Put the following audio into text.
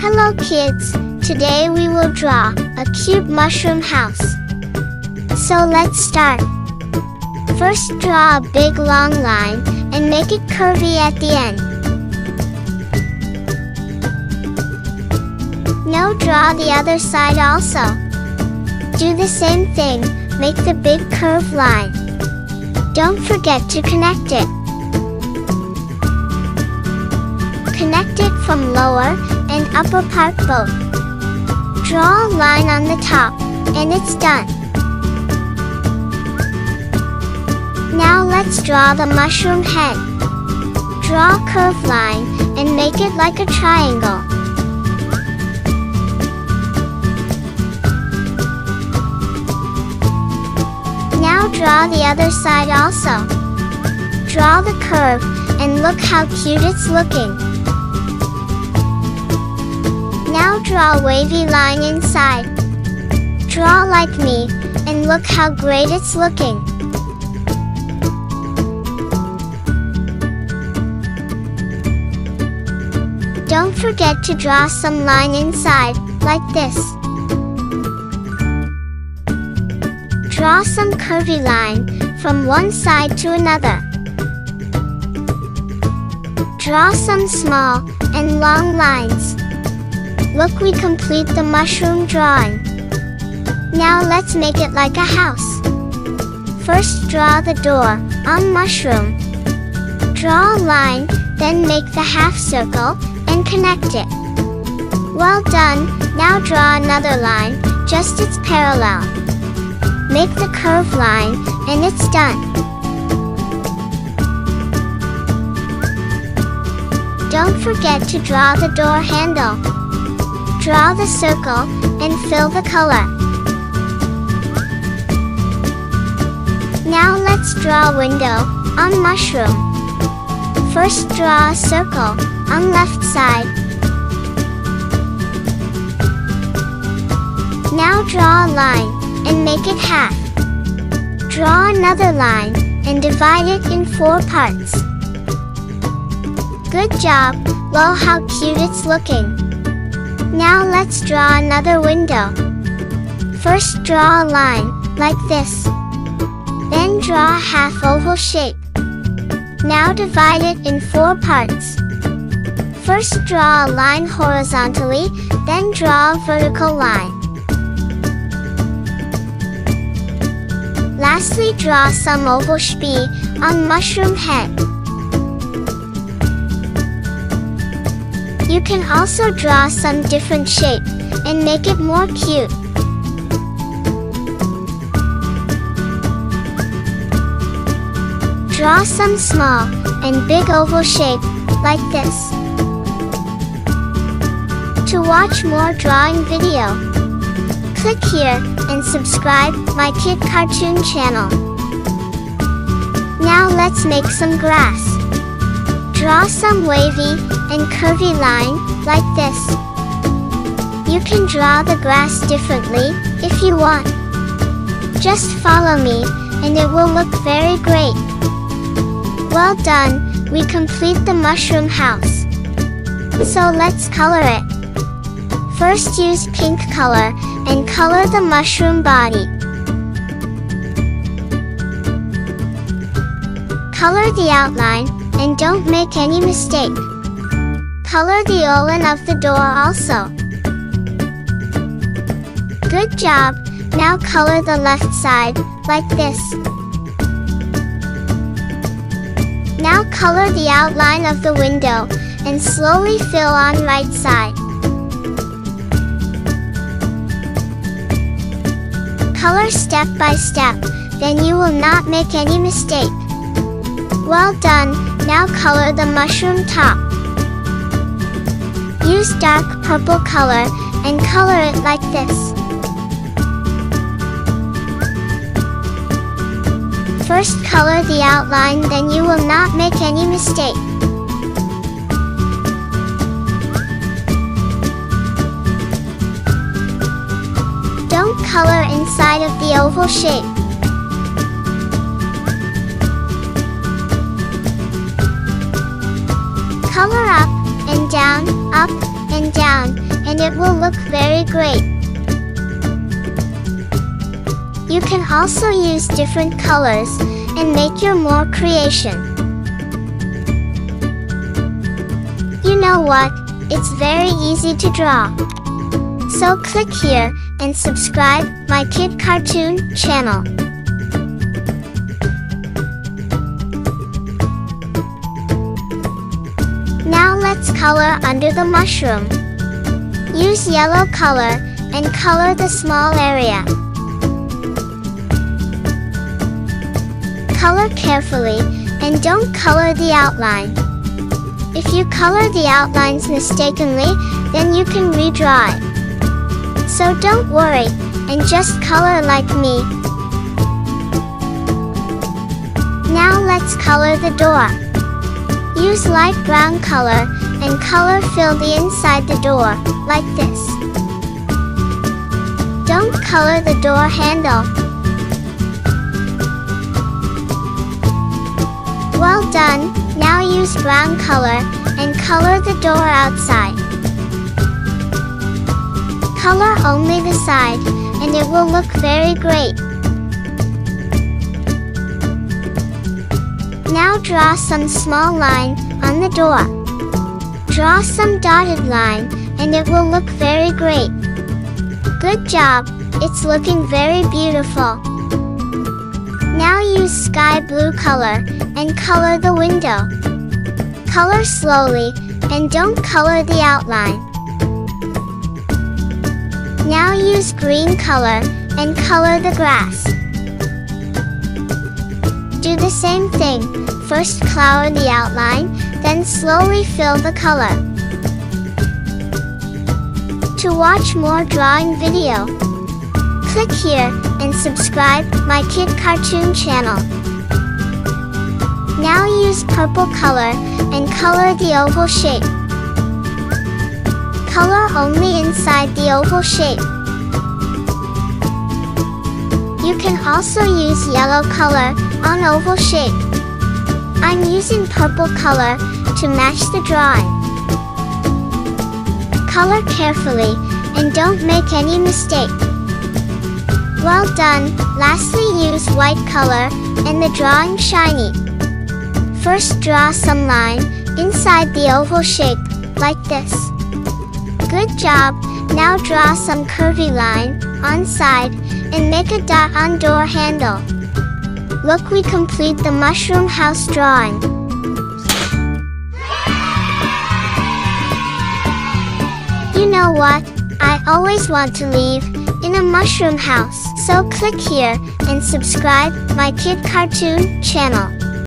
Hello kids, today we will draw a cute mushroom house. So let's start. First draw a big long line and make it curvy at the end. Now draw the other side also. Do the same thing, make the big curved line. Don't forget to connect it. Connect it from lower and upper part both. Draw a line on the top, and it's done. Now let's draw the mushroom head. Draw a curved line and make it like a triangle. Now draw the other side also. Draw the curve and look how cute it's looking. Now draw a wavy line inside. Draw like me, and look how great it's looking. Don't forget to draw some line inside, like this. Draw some curvy line from one side to another. Draw some small and long lines. Look, we complete the mushroom drawing. Now let's make it like a house. First draw the door on mushroom. Draw a line, then make the half circle and connect it. Well done, now draw another line, just its parallel. Make the curved line, and it's done. Don't forget to draw the door handle. Draw the circle and fill the color. Now let's draw a window on mushroom. First draw a circle on left side. Now draw a line and make it half. Draw another line and divide it in 4 parts. Good job, look how cute it's looking. Now let's draw another window. First draw a line, like this. Then draw a half oval shape. Now divide it in 4 parts. First draw a line horizontally, then draw a vertical line. Lastly, draw some oval spee on mushroom head. You can also draw some different shape and make it more cute. Draw some small and big oval shape, like this. To watch more drawing video, click here and subscribe my Kid Cartoon channel. Now let's make some grass. Draw some wavy and curvy line, like this. You can draw the grass differently, if you want. Just follow me, and it will look very great. Well done, we complete the mushroom house. So let's color it. First use pink color, and color the mushroom body. Color the outline, and don't make any mistake. Color the outline of the door also. Good job, now color the left side, like this. Now color the outline of the window, and slowly fill on right side. Color step by step, then you will not make any mistake. Well done, now color the mushroom top. Use dark purple color and color it like this. First color the outline, then you will not make any mistake. Don't color inside of the oval shape. Color up and down, it will look very great. You can also use different colors and make your more creation. You know what? It's very easy to draw. So click here and subscribe my kid cartoon channel. Now let's color under the mushroom. Use yellow color and color the small area. Color carefully and don't color the outline. If you color the outlines mistakenly, then you can redraw it. So don't worry and just color like me. Now let's color the door. Use light brown color and color fill the inside the door, like this. Don't color the door handle. Well done, now use brown color and color the door outside. Color only the side and it will look very great. Now draw some small line on the door. Draw some dotted line and it will look very great. Good job, it's looking very beautiful. Now use sky blue color and color the window. Color slowly and don't color the outline. Now use green color and color the grass. Do the same thing, first color the outline, then slowly fill the color. To watch more drawing video, click here and subscribe my kid cartoon channel. Now use purple color and color the oval shape. Color only inside the oval shape. You can also use yellow color on oval shape. I'm using purple color to match the drawing. Color carefully and don't make any mistake. Well done, lastly use white color and the drawing shiny. First draw some line inside the oval shape, like this. Good job, now draw some curvy line on side and make a dot on door handle. Look, we complete the mushroom house drawing. You know what? I always want to live in a mushroom house. So click here and subscribe my kid cartoon channel.